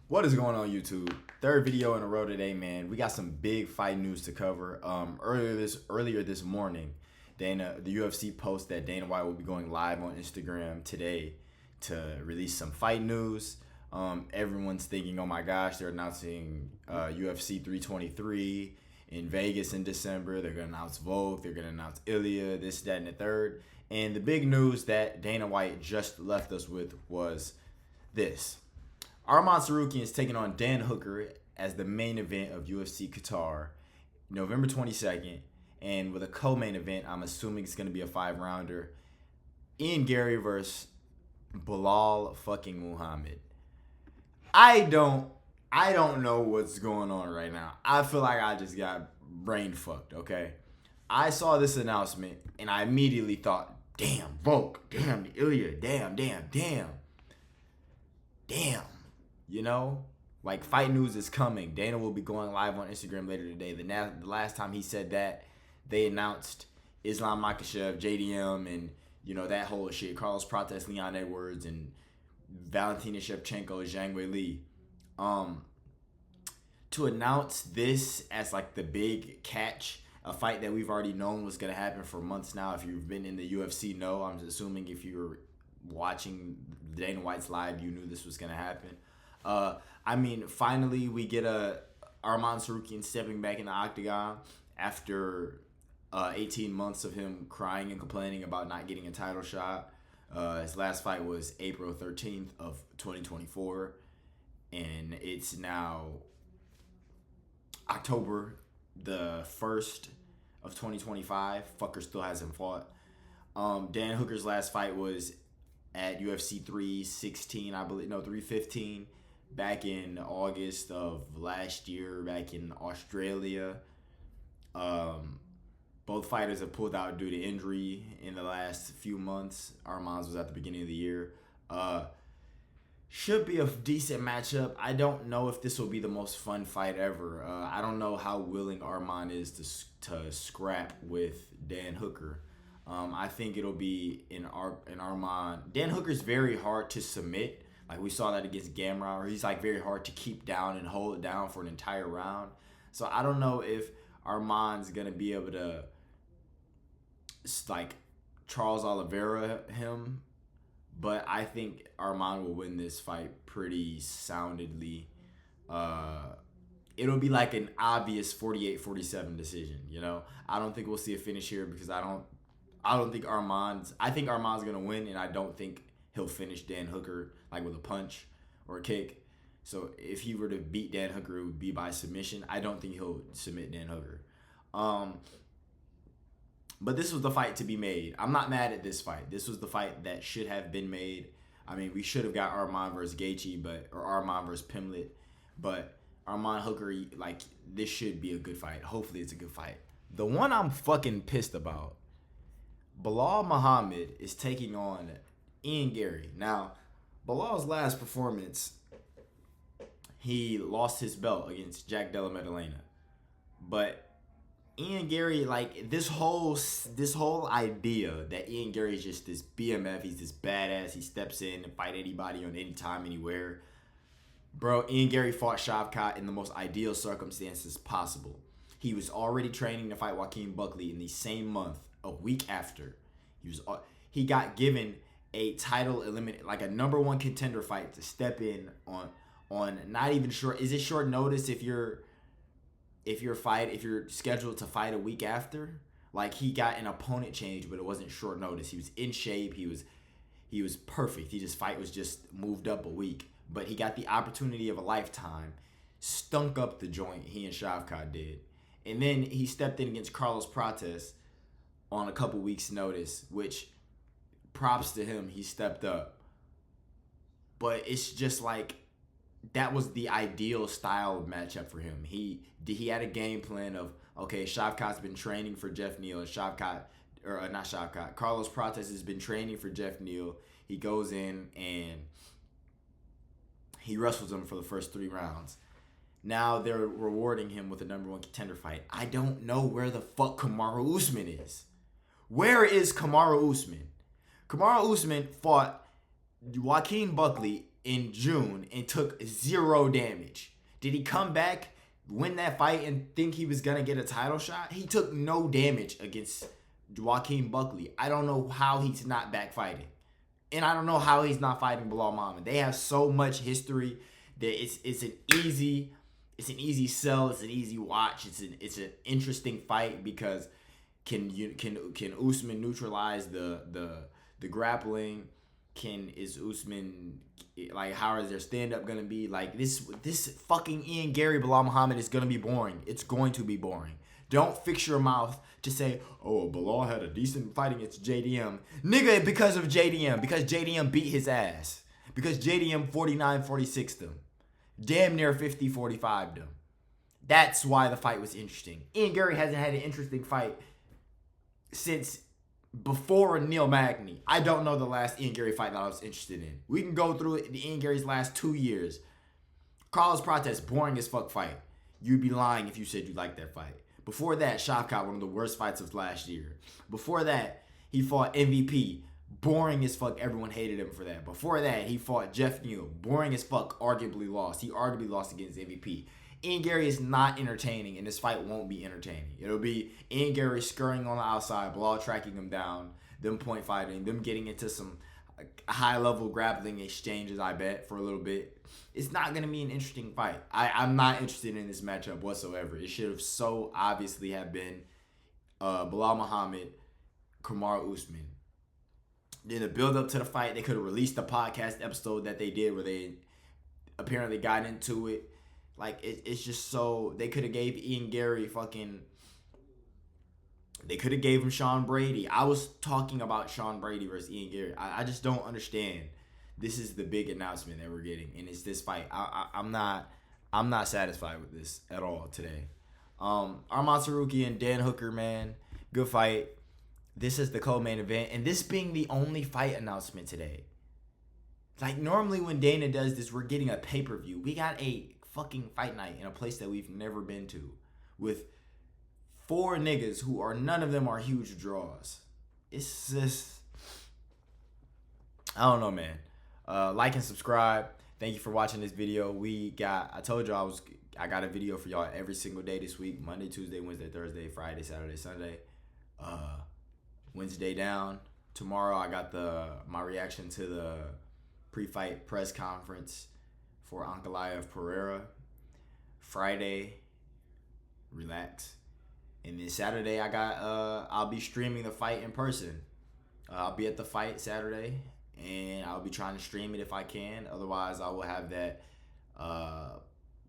What is going on, YouTube? Third video in a row today, man. We got some big fight news to cover. Earlier this morning, the UFC posted that Dana White will be going live on Instagram today to release some fight news. Everyone's thinking, oh my gosh, they're announcing UFC 323 in Vegas in December. They're gonna announce Volk. They're gonna announce Ilya, this, that, and the third. And the big news that Dana White just left us with was this. Arman Sarukian is taking on Dan Hooker as the main event of UFC Qatar, November 22nd. And with a co-main event, I'm assuming it's going to be a 5-rounder. Garry versus Belal fucking Muhammad. I don't know what's going on right now. I feel like I just got brain fucked, okay? I saw this announcement and I immediately thought, damn, Volk, damn, Ilya, damn. You know, like fight news is coming. Dana will be going live on Instagram later today. The last time he said that, they announced Islam Makhachev, JDM, and that whole shit. Carlos Prates, Leon Edwards, and Valentina Shevchenko, Zhang Weili. To announce this as like the big catch, a fight that we've already known was gonna happen for months now. If you've been in the UFC, I'm assuming if you were watching Dana White's live, you knew this was gonna happen. Finally we get Arman Sarukian stepping back in the octagon after 18 months of him crying and complaining about not getting a title shot. His last fight was April 13th of 2024, and it's now October the 1st of 2025. Fucker still hasn't fought. Dan Hooker's last fight was at UFC 316, I believe, no, 315, back in August of last year, back in Australia. Both fighters have pulled out due to injury in the last few months. Arman's was at the beginning of the year. Should be a decent matchup. I don't know if this will be the most fun fight ever. I don't know how willing Arman is to scrap with Dan Hooker. I think it'll be in Arman. Dan Hooker's very hard to submit. Like we saw that against Gamrot, where he's like very hard to keep down and hold it down for an entire round. So I don't know if Arman's gonna be able to like Charles Oliveira him, but I think Arman will win this fight pretty soundly. It'll be like an obvious 48-47 decision. I don't think we'll see a finish here because I don't think I think Arman's gonna win, and I don't think he'll finish Dan Hooker like with a punch or a kick. So if he were to beat Dan Hooker, it would be by submission. I don't think he'll submit Dan Hooker. But this was the fight to be made. I'm not mad at this fight. This was the fight that should have been made. We should have got Arman versus Gaethje, or Arman versus Pimlet, but Arman Hooker, like, this should be a good fight. Hopefully it's a good fight. The one I'm fucking pissed about, Belal Muhammad is taking on Garry. Now, Belal's last performance, he lost his belt against Jack Della Maddalena. But Garry, like, this whole idea that Garry is just this BMF, he's this badass, he steps in and fight anybody on any time, anywhere. Bro, Garry fought Shavkat in the most ideal circumstances possible. He was already training to fight Joaquin Buckley in the same month, a week after. He got given a title like a number one contender fight to step in on not even sure. Is it short notice if you're scheduled to fight a week after? Like, he got an opponent change, but it wasn't short notice. He was in shape. He was perfect. Fight was just moved up a week, but he got the opportunity of a lifetime. Stunk up the joint. He and Shavkat did, and then he stepped in against Carlos Prates on a couple weeks' notice, which props to him. He stepped up, but it's just like, that was the ideal style of matchup for him. He had a game plan of, okay, Shavkat's been training for Jeff Neal. Carlos Prates has been training for Jeff Neal. He goes in and he wrestles him for the first 3 rounds. Now they're rewarding him with a number one contender fight. I don't know where the fuck Kamaru Usman is. Where is Kamaru Usman? Kamaru Usman fought Joaquin Buckley in June and took 0 damage. Did he come back, win that fight, and think he was going to get a title shot? He took no damage against Joaquin Buckley. I don't know how he's not back fighting. And I don't know how he's not fighting Belal Muhammad. They have so much history that it's an easy sell. It's an easy watch. It's an interesting fight because can Usman neutralize the grappling? Is Usman, like, how is their stand up gonna be? Like, this fucking Ian Garry Belal Muhammad is gonna be boring. It's going to be boring. Don't fix your mouth to say, oh, Belal had a decent fight against JDM. Nigga, because of JDM. Because JDM beat his ass. Because JDM 49-46 them. Damn near 50-45 them. That's why the fight was interesting. Ian Garry hasn't had an interesting fight since before Neil Magny. I don't know the last Ian Garry fight that I was interested in. We can go through it, the Ian Garry's last 2 years. Carlos Prates, boring as fuck fight. You'd be lying if you said you liked that fight. Before that, Shavkat, one of the worst fights of last year. Before that, he fought MVP. Boring as fuck. Everyone hated him for that. Before that, he fought Jeff Neal. Boring as fuck. Arguably lost. He arguably lost against MVP. Ian Garry is not entertaining, and this fight won't be entertaining. It'll be Ian Garry scurrying on the outside, Belal tracking him down, them point fighting, them getting into some high-level grappling exchanges, I bet, for a little bit. It's not going to be an interesting fight. I'm not interested in this matchup whatsoever. It should have so obviously have been Belal Muhammad, Kamaru Usman. Then the build-up to the fight, they could have released the podcast episode that they did where they apparently got into it. Like, it's just so... They could have gave Ian Garry fucking... They could have gave him Sean Brady. I was talking about Sean Brady versus Ian Garry. I just don't understand. This is the big announcement that we're getting, and it's this fight. I'm not satisfied with this at all today. Arman Saruki and Dan Hooker, man, good fight. This is the co-main event, and this being the only fight announcement today. Like, normally when Dana does this, we're getting a pay-per-view. We got a fucking fight night in a place that we've never been to with 4 niggas who are, none of them are huge draws. It's just, I don't know, man. Like and subscribe. Thank you for watching this video. I told y'all I got a video for y'all every single day this week. Monday, Tuesday, Wednesday, Thursday, Friday, Saturday, Sunday. Wednesday down. Tomorrow I got my reaction to the pre-fight press conference for Ankalaev Pereira. Friday, relax. And then Saturday I'll be streaming the fight in person. I'll be at the fight Saturday, and I'll be trying to stream it if I can. Otherwise, I will have that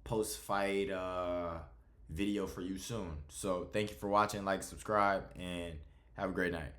post-fight video for you soon. So thank you for watching. Like, subscribe, and have a great night.